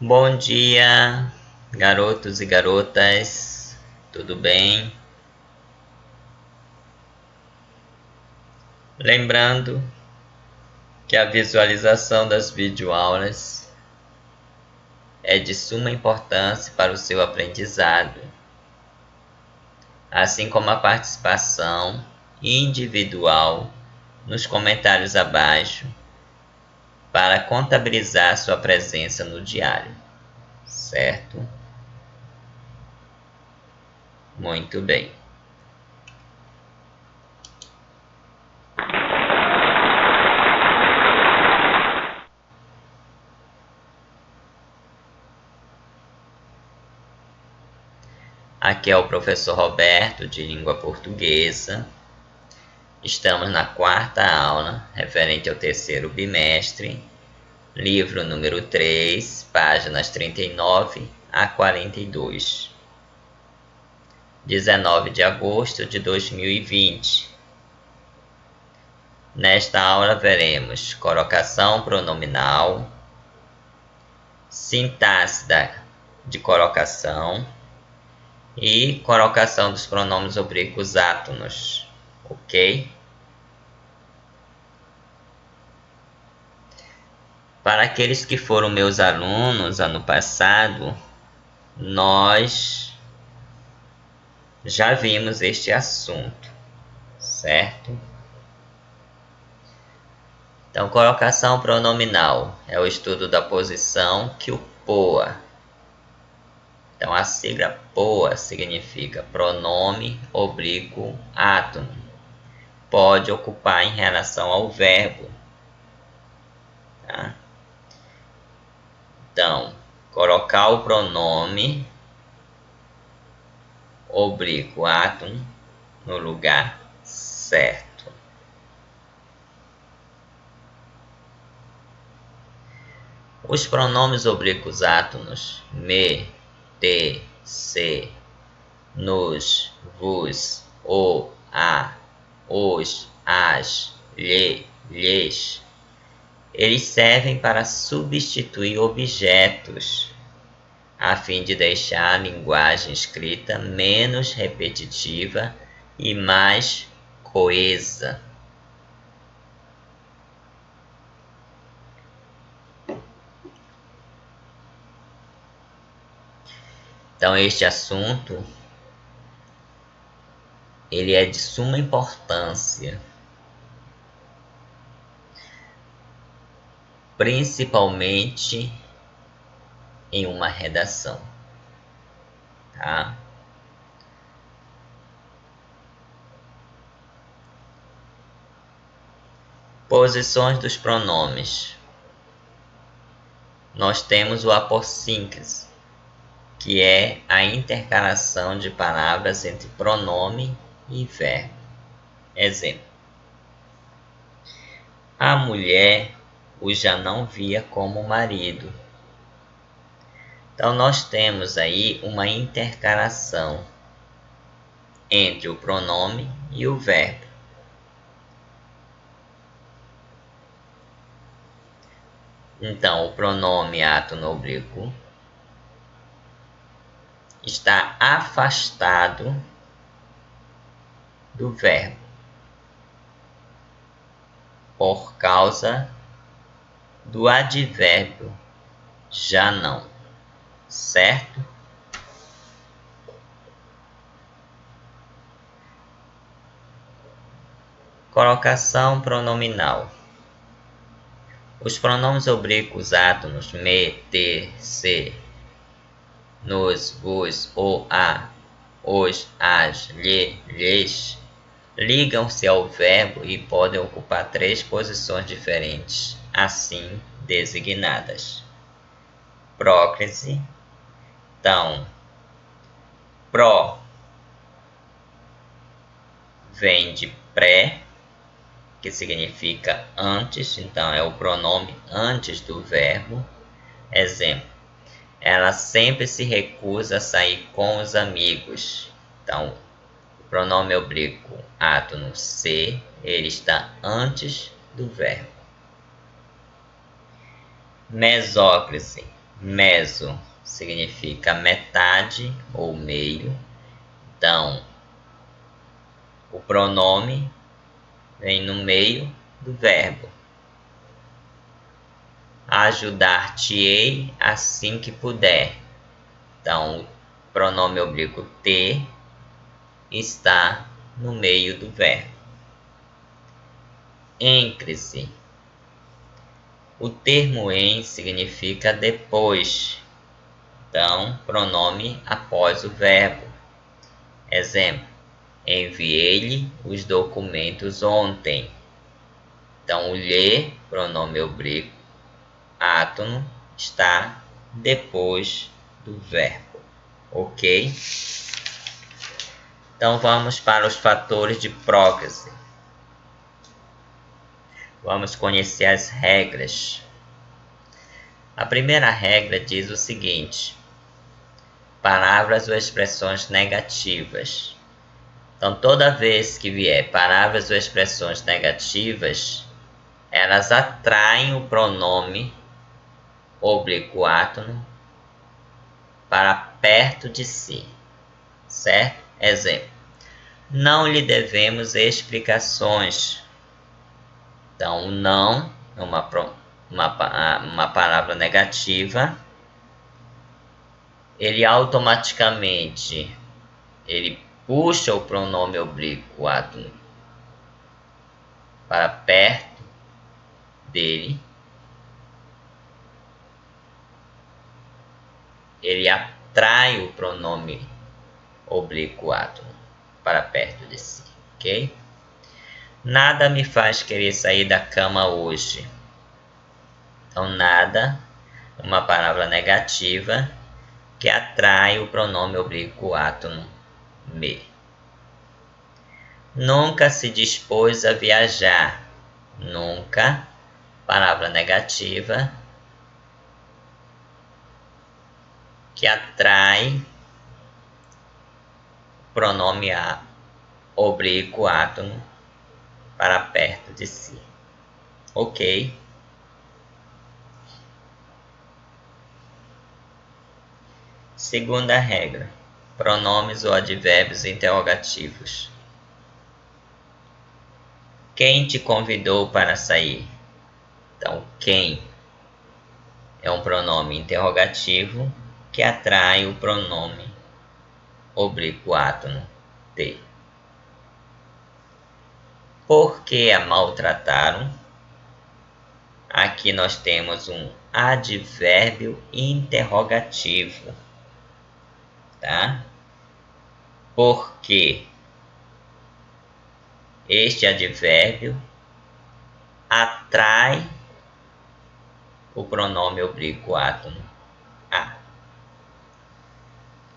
Bom dia, garotos e garotas, tudo bem? Lembrando que a visualização das videoaulas é de suma importância para o seu aprendizado, assim como a participação individual nos comentários abaixo para contabilizar sua presença no diário, certo? Muito bem. Aqui é o professor Roberto, de língua portuguesa. Estamos na quarta aula, referente ao terceiro bimestre, livro número 3, páginas 39 a 42. 19 de agosto de 2020. Nesta aula veremos colocação pronominal, sintaxe de colocação e colocação dos pronomes oblíquos átonos, ok? Para aqueles que foram meus alunos ano passado, nós já vimos este assunto, certo? Então, colocação pronominal é o estudo da posição que o POA. Então, a sigla POA significa pronome oblíquo átono. Pode ocupar em relação ao verbo. Tá? Então, colocar o pronome oblíquo átono no lugar certo. Os pronomes oblíquos átonos me, te, se, nos, vos, o, a, os, as, lhe, lhes, eles servem para substituir objetos, a fim de deixar a linguagem escrita menos repetitiva e mais coesa. Então, este assunto ele é de suma importância, principalmente em uma redação, tá? Posições dos pronomes. Nós temos o apossínclise, que é a intercalação de palavras entre pronome e verbo. Exemplo: a mulher o já não via como marido. Então, nós temos aí uma intercalação entre o pronome e o verbo. Então, o pronome átono oblíquo está afastado do verbo por causa do advérbio já não, certo? Colocação pronominal. Os pronomes oblíquos átonos me, te, se, nos, vos, o, a, os, as, lhe, lhes ligam-se ao verbo e podem ocupar três posições diferentes, assim designadas. Próclise. Então, pró vem de pré, que significa antes, então é o pronome antes do verbo. Exemplo: ela sempre se recusa a sair com os amigos. Então, o pronome oblíquo átono se, ele está antes do verbo. Mesóclise. Meso significa metade ou meio. Então, o pronome vem no meio do verbo. Ajudar-te-ei assim que puder. Então, o pronome oblíquo te está no meio do verbo. Ênclise. O termo em significa depois. Então, pronome após o verbo. Exemplo: enviei-lhe os documentos ontem. Então, o lhe, pronome oblíquo, átono, está depois do verbo. Ok? Então, vamos para os fatores de próclise. Vamos conhecer as regras. A primeira regra diz o seguinte: palavras ou expressões negativas. Então, toda vez que vier palavras ou expressões negativas, elas atraem o pronome oblíquo átono para perto de si, certo? Exemplo: não lhe devemos explicações. Então, não é uma palavra negativa. Ele automaticamente puxa o pronome oblíquo átono para perto dele. Ele atrai o pronome oblíquo átono para perto de si, ok? Nada me faz querer sair da cama hoje. Então, nada é uma palavra negativa que atrai o pronome oblíquo átono me. Nunca se dispôs a viajar. Nunca, palavra negativa que atrai o pronome oblíquo átono para perto de si. Ok? Segunda regra: pronomes ou advérbios interrogativos. Quem te convidou para sair? Então, quem é um pronome interrogativo que atrai o pronome oblíquo átono te. Por que a maltrataram? Aqui nós temos um advérbio interrogativo, tá? Porque este advérbio atrai o pronome oblíquo átono a.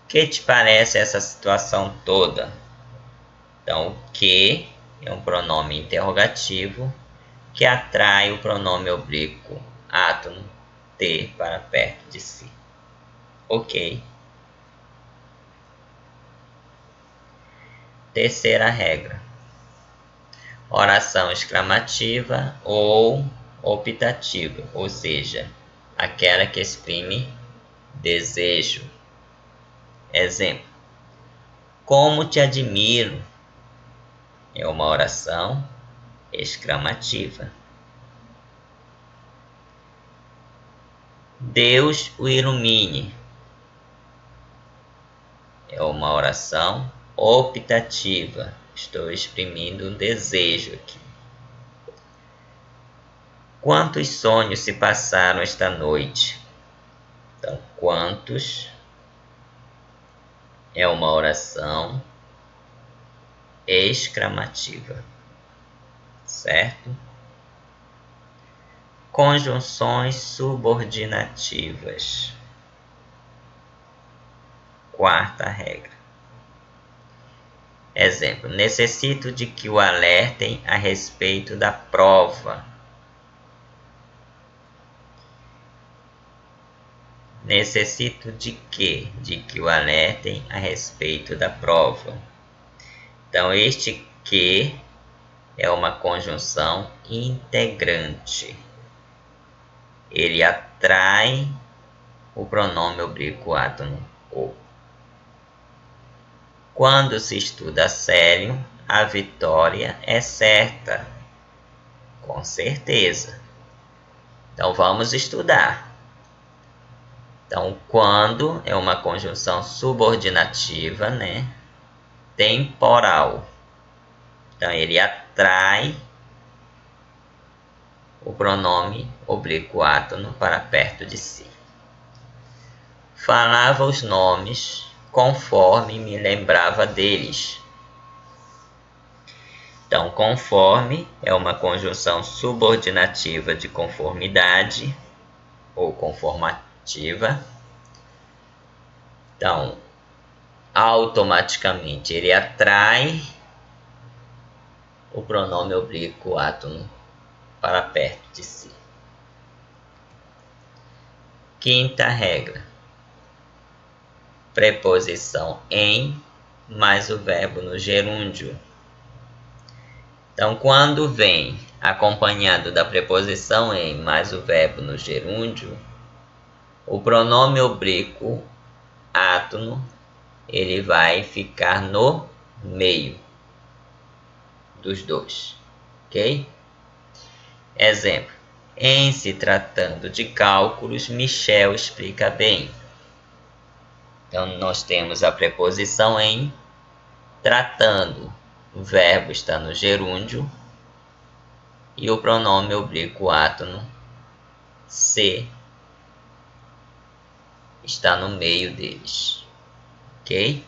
Que te parece essa situação toda? Então, que é um pronome interrogativo que atrai o pronome oblíquo átono te para perto de si. Ok. Terceira regra: oração exclamativa ou optativa, ou seja, aquela que exprime desejo. Exemplo: como te admiro, é uma oração exclamativa. Deus o ilumine, é uma oração optativa. Estou exprimindo um desejo aqui. Quantos sonhos se passaram esta noite? Então, quantos é uma oração exclamativa, certo? Conjunções subordinativas. Quarta regra. Exemplo: necessito de que o alertem a respeito da prova. Necessito de quê? De que o alertem a respeito da prova. Então, este que é uma conjunção integrante. Ele atrai o pronome oblíquo átono o. Quando se estuda a sério, a vitória é certa. Com certeza. Então vamos estudar. Então, quando é uma conjunção subordinativa, né? Temporal. Então, ele atrai o pronome oblíquo átono para perto de si. Falava os nomes conforme me lembrava deles. Então, conforme é uma conjunção subordinativa de conformidade ou conformativa. Então, automaticamente ele atrai o pronome oblíquo átono para perto de si. Quinta regra. Preposição em mais o verbo no gerúndio. Então, quando vem acompanhado da preposição em mais o verbo no gerúndio, o pronome oblíquo átono ele vai ficar no meio dos dois, ok? Exemplo. Em se tratando de cálculos, Michel explica bem. Então, nós temos a preposição em, tratando, o verbo está no gerúndio, e o pronome oblíquo átono, se, está no meio deles, ok?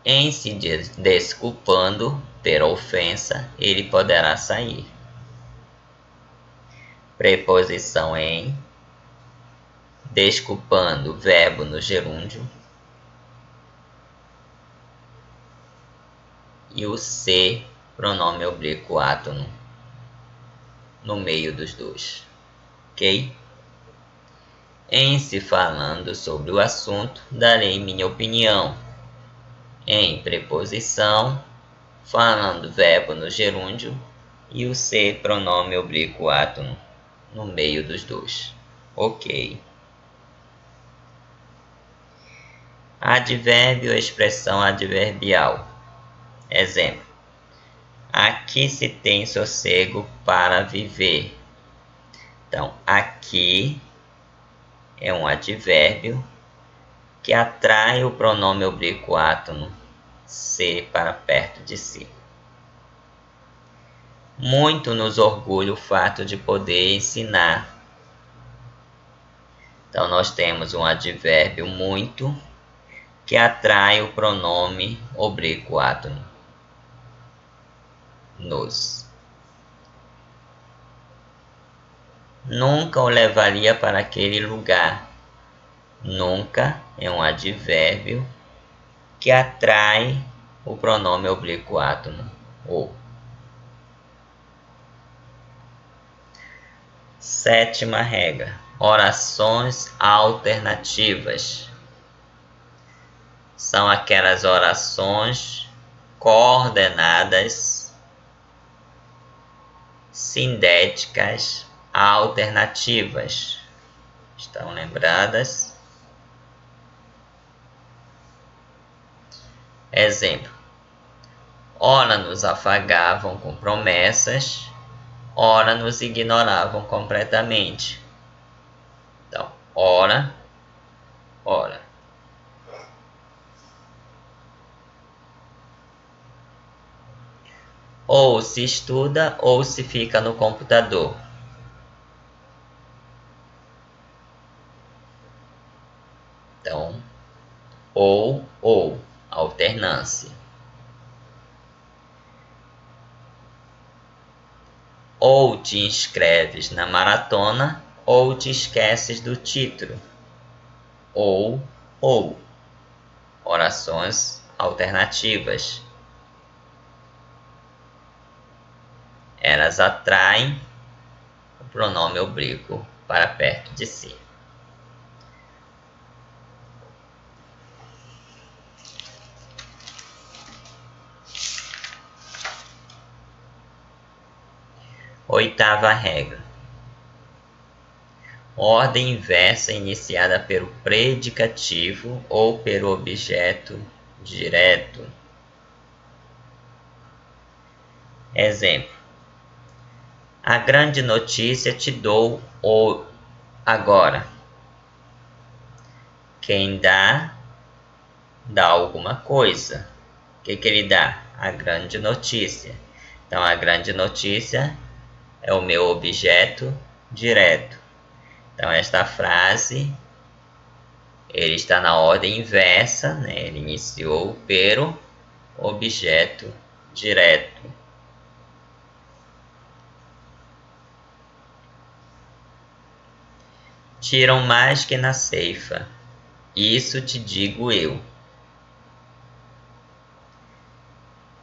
Em se desculpando per ofensa, ele poderá sair. Preposição em, desculpando, verbo no gerúndio, e o se, pronome oblíquo átono, no meio dos dois, ok? Em se falando sobre o assunto, darei minha opinião. Em preposição, falando verbo no gerúndio, e o se, pronome oblíquo átono, no meio dos dois, ok? Advérbio ou expressão adverbial. Exemplo. Aqui se tem sossego para viver. Então, aqui é um advérbio que atrai o pronome oblíquo átono se para perto de si. Muito nos orgulha o fato de poder ensinar. Então, nós temos um advérbio muito que atrai o pronome oblíquo átono, nos. Nunca o levaria para aquele lugar. Nunca é um advérbio que atrai o pronome oblíquo átono, o. Sétima regra. Orações alternativas. São aquelas orações coordenadas, sindéticas, alternativas. Estão lembradas? Exemplo. Ora nos afagavam com promessas, ora nos ignoravam completamente. Então, ora, ora. Ou se estuda ou se fica no computador. Então, ou, alternância. Ou te inscreves na maratona ou te esqueces do título. Ou, orações alternativas. Elas atraem o pronome oblíquo para perto de si. Oitava regra. Ordem inversa iniciada pelo predicativo ou pelo objeto direto. Exemplo: a grande notícia te dou agora. Quem dá alguma coisa. O que ele dá? A grande notícia. Então, a grande notícia é o meu objeto direto. Então, esta frase, ele está na ordem inversa, né? Ele iniciou pelo objeto direto. Tiram mais que na ceifa, isso te digo eu.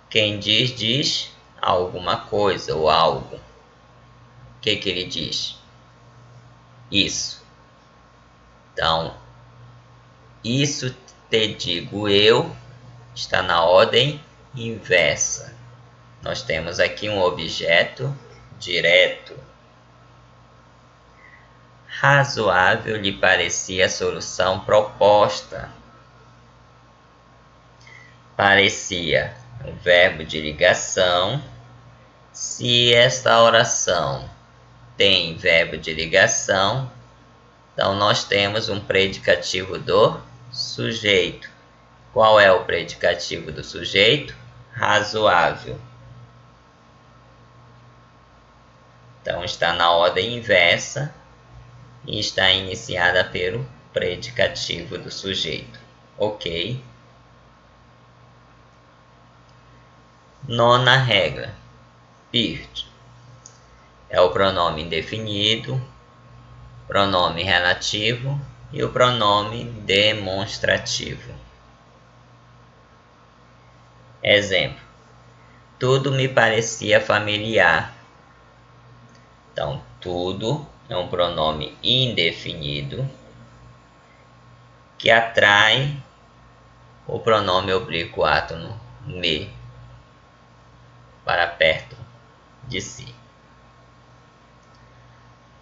Quem diz alguma coisa ou algo. O que ele diz? Isso. Então, isso te digo eu está na ordem inversa. Nós temos aqui um objeto direto. Razoável lhe parecia a solução proposta. Parecia um verbo de ligação. Se esta oração tem verbo de ligação, então nós temos um predicativo do sujeito. Qual é o predicativo do sujeito? Razoável. Então está na ordem inversa e está iniciada pelo predicativo do sujeito. Ok? Nona regra. Pirt. É o pronome indefinido, pronome relativo e o pronome demonstrativo. Exemplo: tudo me parecia familiar. Então, tudo é um pronome indefinido que atrai o pronome oblíquo átono me para perto de si.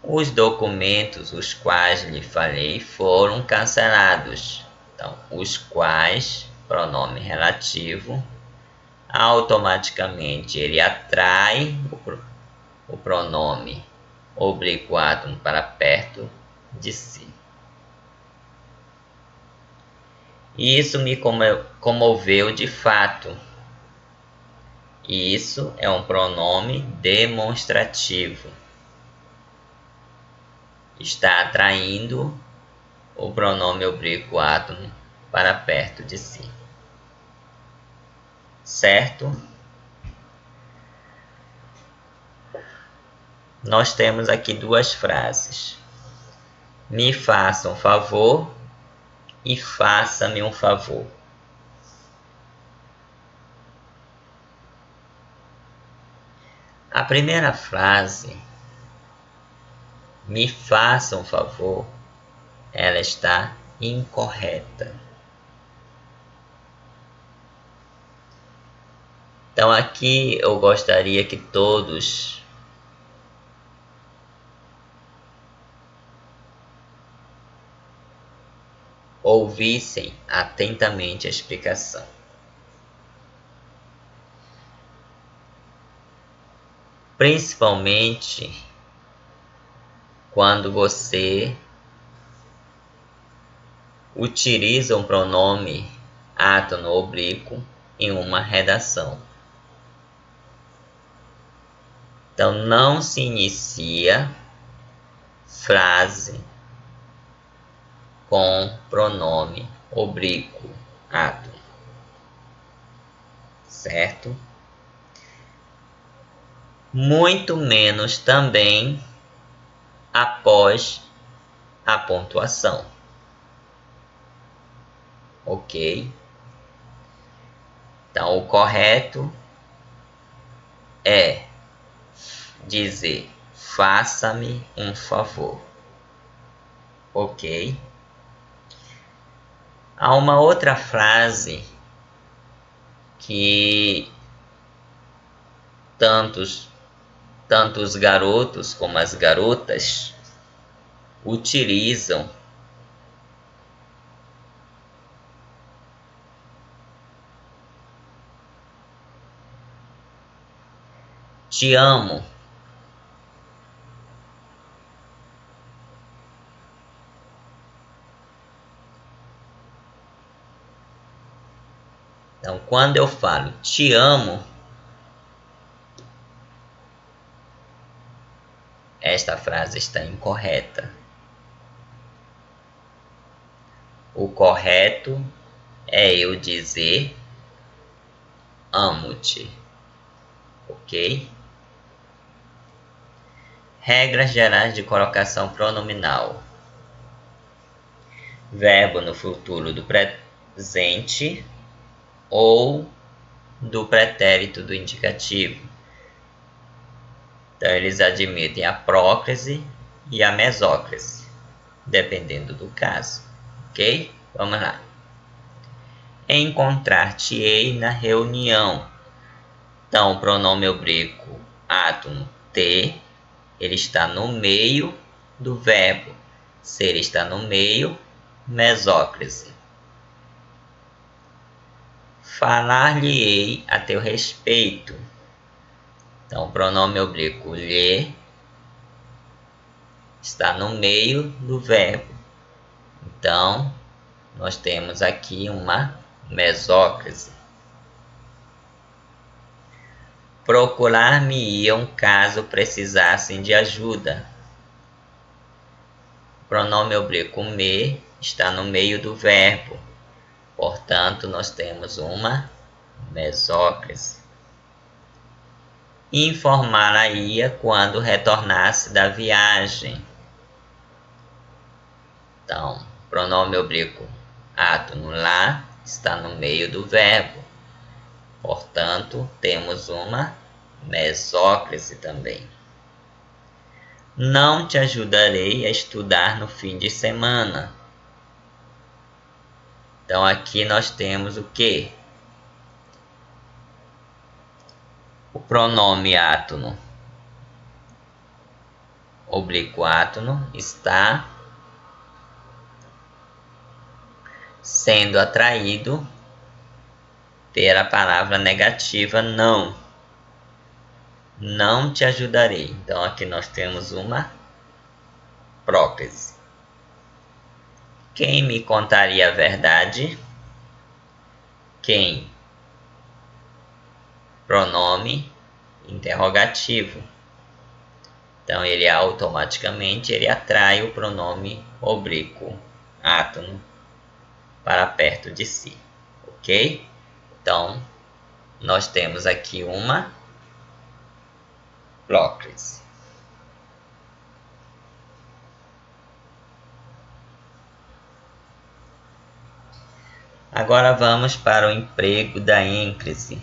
Os documentos os quais lhe falei foram cancelados. Então, os quais, pronome relativo, automaticamente ele atrai o pronome oblíquo átono para perto de si. Isso me comoveu de fato. Isso é um pronome demonstrativo. Está atraindo o pronome oblíquo átono para perto de si. Certo? Nós temos aqui duas frases. Me faça um favor e faça-me um favor. A primeira frase, me faça um favor, ela está incorreta. Então aqui eu gostaria que todos ouvissem atentamente a explicação. Principalmente quando você utiliza um pronome átono oblíquo em uma redação. Então, não se inicia frase com pronome oblíquo átono, certo? Muito menos também após a pontuação. Ok? Então, o correto é dizer faça-me um favor. Ok? Há uma outra frase que tanto os garotos como as garotas utilizam. Te amo. Então, quando eu falo te amo, esta frase está incorreta. O correto é eu dizer amo-te. Ok? Regras gerais de colocação pronominal. Verbo no futuro do presente ou do pretérito do indicativo. Então, eles admitem a próclise e a mesóclise, dependendo do caso. Ok? Vamos lá. Encontrar-te-ei na reunião. Então, o pronome oblíquo átono te, ele está no meio do verbo. Se ele está no meio, mesóclise. Falar-lhe-ei a teu respeito. Então, o pronome oblíquo lhe está no meio do verbo. Então, nós temos aqui uma mesóclise. Procurar-me-iam caso precisassem de ajuda. O pronome oblíquo me está no meio do verbo. Portanto, nós temos uma mesóclise. Informar-a-ia quando retornasse da viagem. Então, pronome oblíquo átono lá está no meio do verbo. Portanto, temos uma mesóclise também. Não te ajudarei a estudar no fim de semana. Então, aqui nós temos o quê? O pronome átono oblíquo átono está sendo atraído pela palavra negativa não. Não te ajudarei. Então, aqui nós temos uma próclise. Quem me contaria a verdade? Quem? Pronome interrogativo. Então, ele automaticamente atrai o pronome oblíquo átono para perto de si. Ok? Então, nós temos aqui uma próclise. Agora vamos para o emprego da ênclise.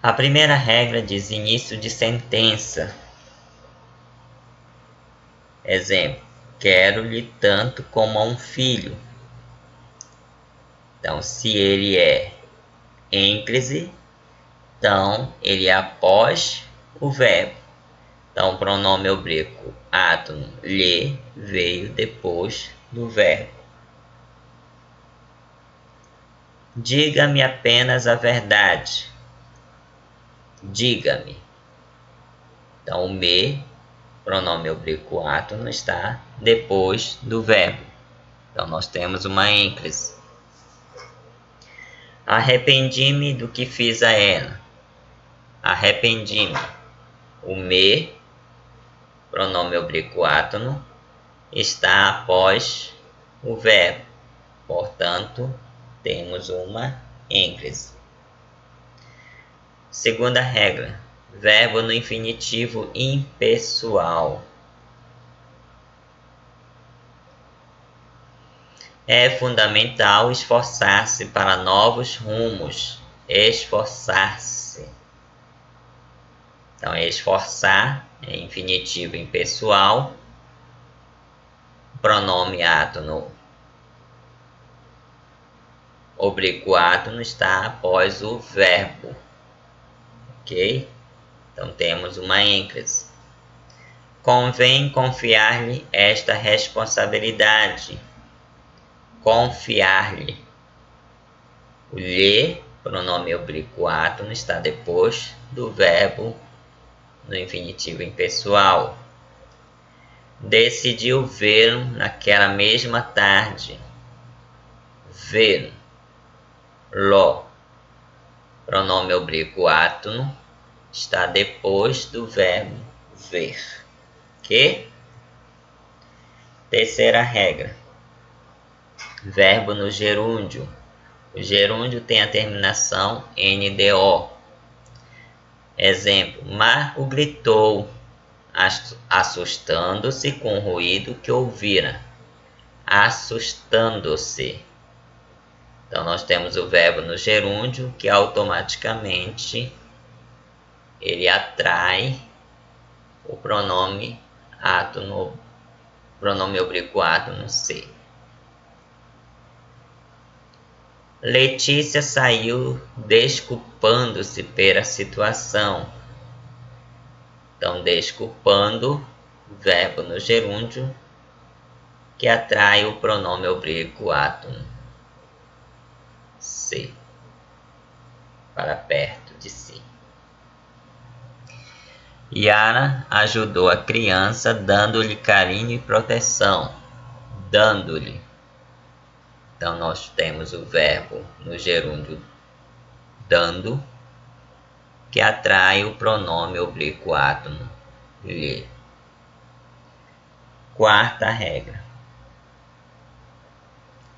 A primeira regra diz início de sentença. Exemplo, quero-lhe tanto como a um filho. Então, se ele é ênclise, então ele é após o verbo. Então, o pronome oblíquo átono lhe veio depois do verbo. Diga-me apenas a verdade. Diga-me. Então, o me, pronome oblíquo átono, está depois do verbo. Então, nós temos uma ênclise. Arrependi-me do que fiz a ela. Arrependi-me. O me, pronome oblíquo átono, está após o verbo. Portanto, temos uma ênclise. Segunda regra. Verbo no infinitivo impessoal. É fundamental esforçar-se para novos rumos. Esforçar-se. Então, esforçar é infinitivo impessoal. Pronome átono oblíquo átono está após o verbo. Ok? Então temos uma êncrase. Convém confiar-lhe esta responsabilidade. Confiar-lhe. O lhe, pronome oblíquo átono, está depois do verbo no infinitivo impessoal. Decidiu vê-lo naquela mesma tarde. Vê-lo. Pronome oblíquo átono está depois do verbo ver. Ok? Terceira regra. Verbo no gerúndio. O gerúndio tem a terminação NDO. Exemplo: Marco gritou, assustando-se com o ruído que ouvira. Assustando-se. Então, nós temos o verbo no gerúndio que automaticamente ele atrai o pronome átono, pronome oblíquo átono se. Letícia saiu desculpando-se pela situação. Então, desculpando, verbo no gerúndio que atrai o pronome oblíquo átono se para perto de si. Yara ajudou a criança dando-lhe carinho e proteção. Dando-lhe. Então, nós temos o verbo no gerúndio dando, que atrai o pronome oblíquo átono lhe. Quarta regra.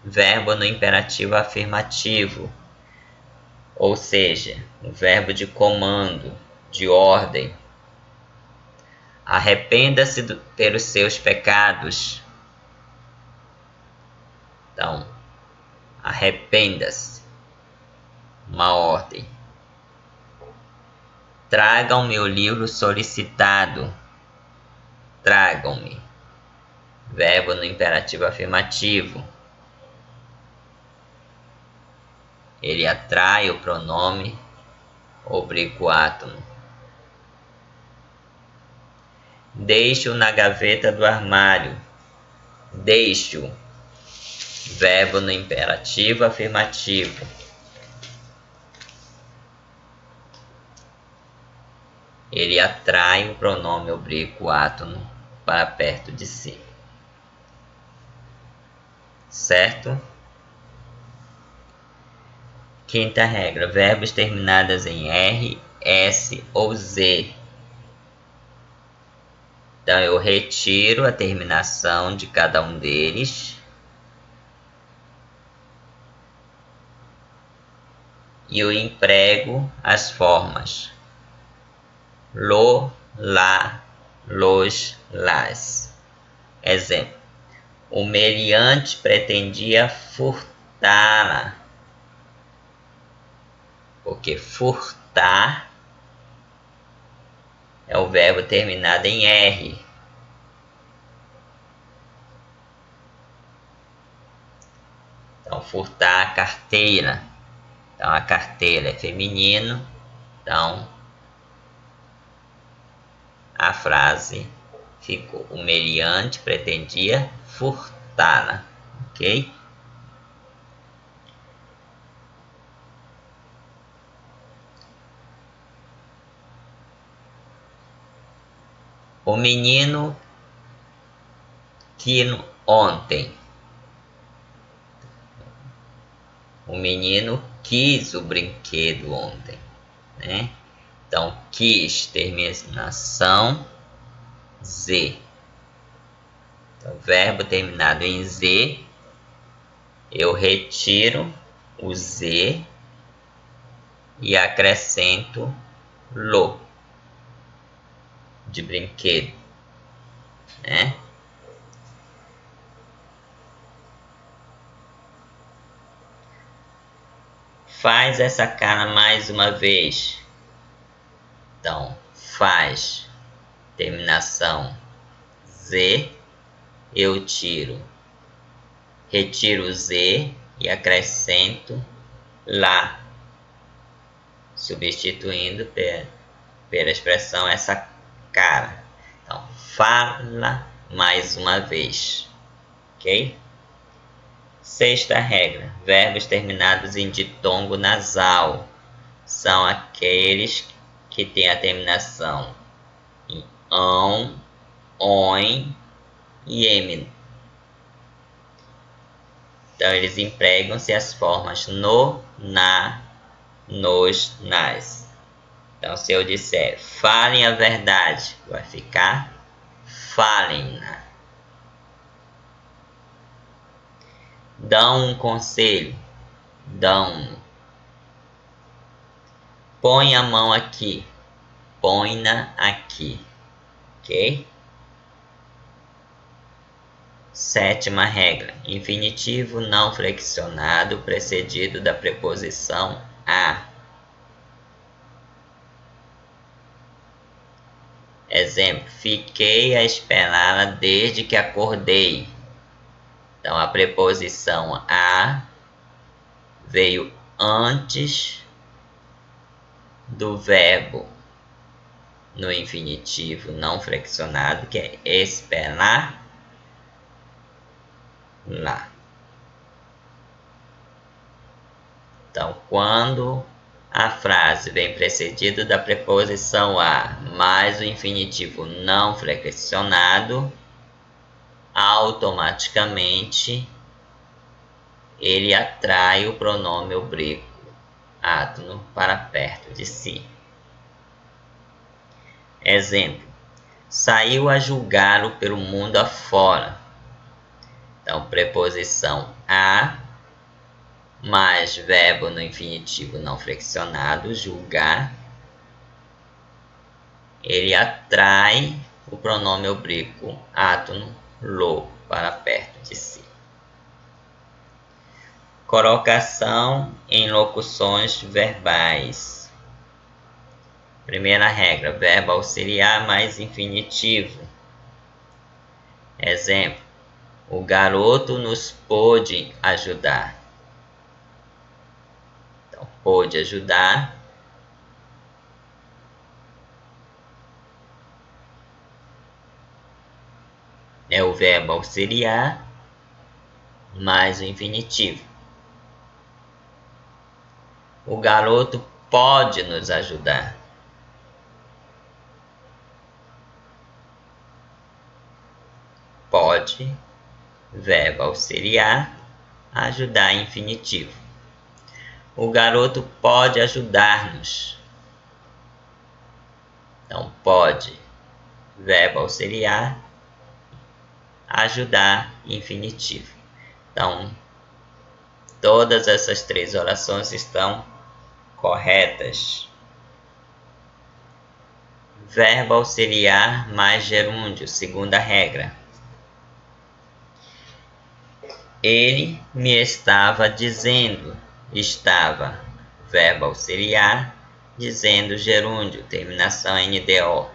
Verbo no imperativo afirmativo, ou seja, o verbo de comando, de ordem. Arrependa-se pelos seus pecados. Então, arrependa-se. Uma ordem. Tragam-me o livro solicitado. Tragam-me. Verbo no imperativo afirmativo. Ele atrai o pronome oblíquo átono. Deixo na gaveta do armário. Deixo. Verbo no imperativo afirmativo. Ele atrai o pronome oblíquo átono para perto de si. Certo? Quinta regra. Verbos terminados em R, S ou Z. Então, eu retiro a terminação de cada um deles. E eu emprego as formas lo, lá, los, las. Exemplo: o meliante pretendia furtá-la. Porque furtar é o verbo terminado em R. Então, furtar a carteira. Então, a carteira é feminino. Então, a frase ficou: o meliante pretendia furtá-la. Ok? O menino que ontem. O menino quis o brinquedo ontem, né? Então, quis, terminação Z. Então, verbo terminado em Z, eu retiro o Z e acrescento lo, de brinquedo, né? Faz essa cara mais uma vez. Então, faz, terminação Z, eu retiro o Z e acrescento lá, substituindo pela expressão essa cara. Então, fala mais uma vez. Ok? Sexta regra. Verbos terminados em ditongo nasal são aqueles que têm a terminação em ão, oin e em. Então, eles empregam-se as formas no, na, nos, nas. Então, se eu disser falem a verdade, vai ficar falem-na. Dão um conselho, dão. Põe a mão aqui, põe-na aqui. Ok? Sétima regra. Infinitivo não flexionado precedido da preposição a. Exemplo, fiquei a esperá-la desde que acordei. Então, a preposição a veio antes do verbo no infinitivo não flexionado, que é esperar lá. Então, quando a frase vem precedida da preposição a mais o infinitivo não flexionado, automaticamente ele atrai o pronome oblíquo átono para perto de si. Exemplo, saiu a julgá-lo pelo mundo afora. Então, preposição a mais verbo no infinitivo não flexionado, julgar, ele atrai o pronome oblíquo átono lo para perto de si. Colocação em locuções verbais. Primeira regra, verbo auxiliar mais infinitivo. Exemplo, o garoto nos pôde ajudar. Então, pôde ajudar é o verbo auxiliar mais o infinitivo. O garoto pode nos ajudar. Pode, verbo auxiliar, ajudar infinitivo. O garoto pode ajudar-nos. Então, pode, verbo auxiliar, ajudar infinitivo. Então, todas essas três orações estão corretas. Verbo auxiliar mais gerúndio, segunda regra. Ele me estava dizendo, estava, verbo auxiliar, dizendo gerúndio, terminação NDO.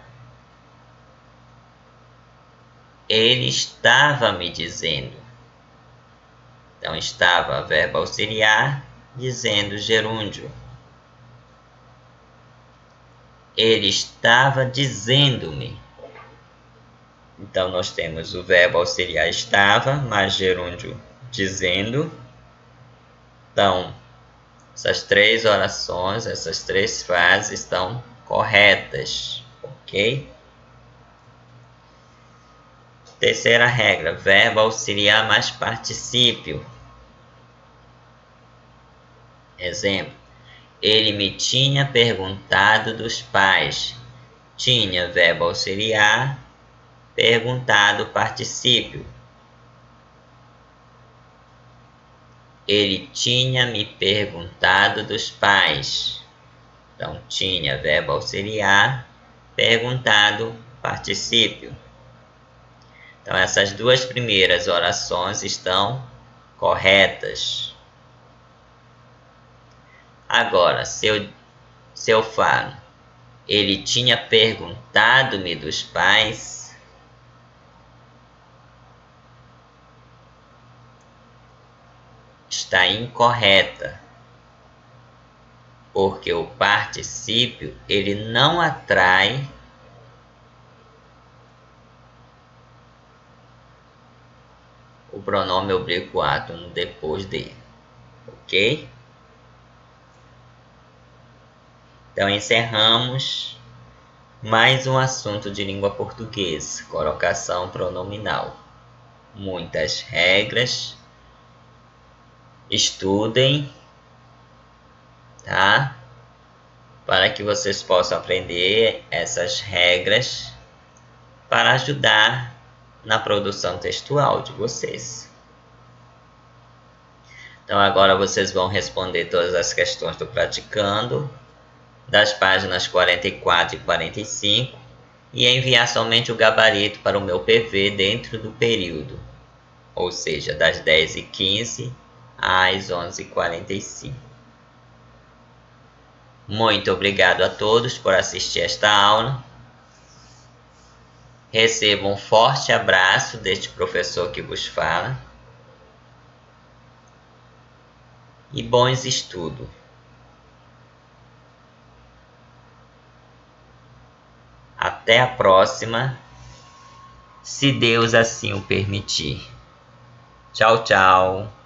Ele estava me dizendo. Então, estava, verbo auxiliar, dizendo gerúndio. Ele estava dizendo-me. Então, nós temos o verbo auxiliar estava, mais gerúndio dizendo. Então, essas três orações, essas três frases estão corretas, ok? Terceira regra, verbo auxiliar mais particípio. Exemplo, ele me tinha perguntado dos pais. Tinha, verbo auxiliar, perguntado, particípio. Ele tinha me perguntado dos pais. Então, tinha, verbo auxiliar, perguntado, particípio. Então, essas duas primeiras orações estão corretas. Agora, se eu falo, ele tinha perguntado-me dos pais, está incorreta. porque o particípio ele não atrai o pronome oblíquo átono depois dele, ok? Então encerramos mais um assunto de língua portuguesa, colocação pronominal. Muitas regras, estudem, tá? Para que vocês possam aprender essas regras para ajudar na produção textual de vocês. Então agora vocês vão responder todas as questões do Praticando, das páginas 44 e 45, e enviar somente o gabarito para o meu PV dentro do período, ou seja, das 10h15 às 11h45. Muito obrigado a todos por assistir esta aula. Recebam um forte abraço deste professor que vos fala. E bons estudos. Até a próxima, se Deus assim o permitir. Tchau, tchau.